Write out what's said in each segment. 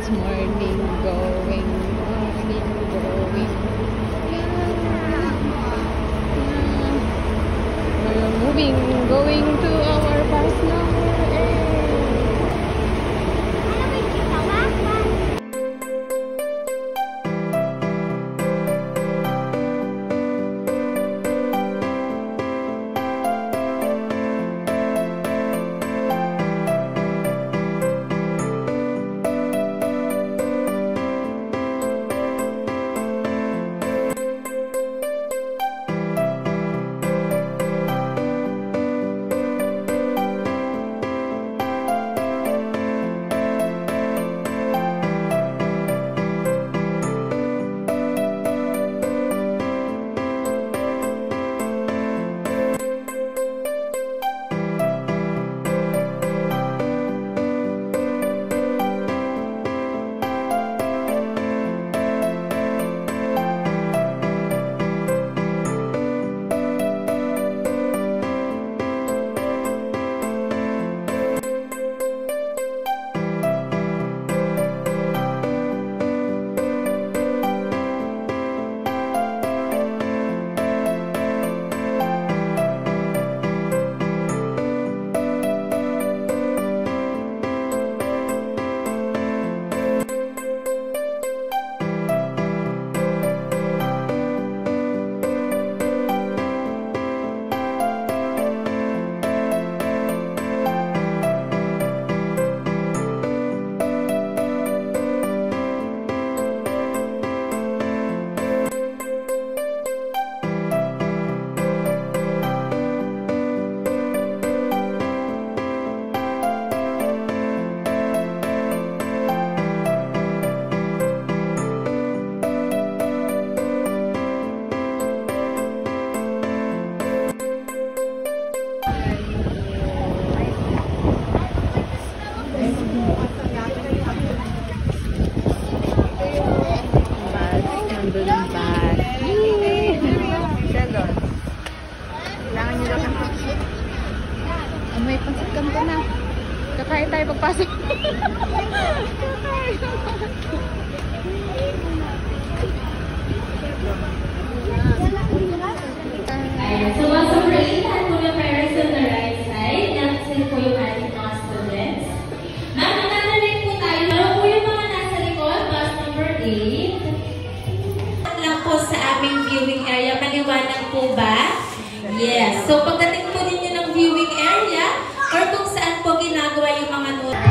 It's morning, going. We're going to our bus number 8. May pansitkan ko na. Kakain tayo pagpasok. So once over 8, and po yung parents on the right side. Next po yung ating mga students. Ma'am, nananalig po tayo. Ano po yung mga nasa likod? Bus number 8. Lang po sa aming viewing area. Maliwanag po ba? Yes. So pagdating po ninyo ng viewing area, or kung saan po ginagawa yung mga note.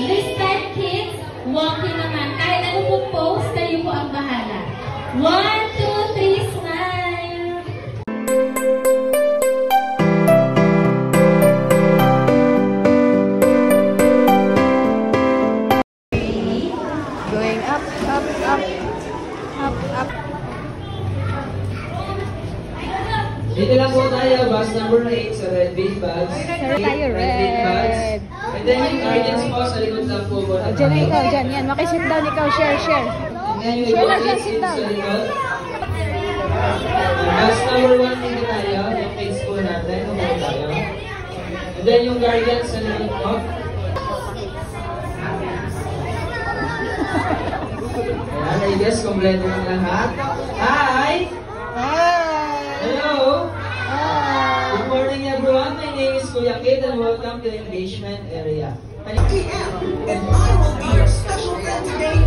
Respect kids, walking naman. Kahit ano po pose, kayo po ang bahala. 1, 2, 3, smile! Going up, up, up, up, up. Dito lang po tayo, bus number 8 sa red big bags. Sir tayo, red. And then yung guardians po sa likod lang po. Diyan na ikaw, dyan. Yan, makisit down ikaw. Share, share. Share na siya, sit down. Bus number 1 dito tayo, yung kids po natin. Okay tayo. And then yung guardians sa likod po. Ayan, I guess, kompleto ng lahat. Hi! Hello! Good morning everyone. My name is Kuya Kid and welcome to the engagement area. And I will be your special friend today.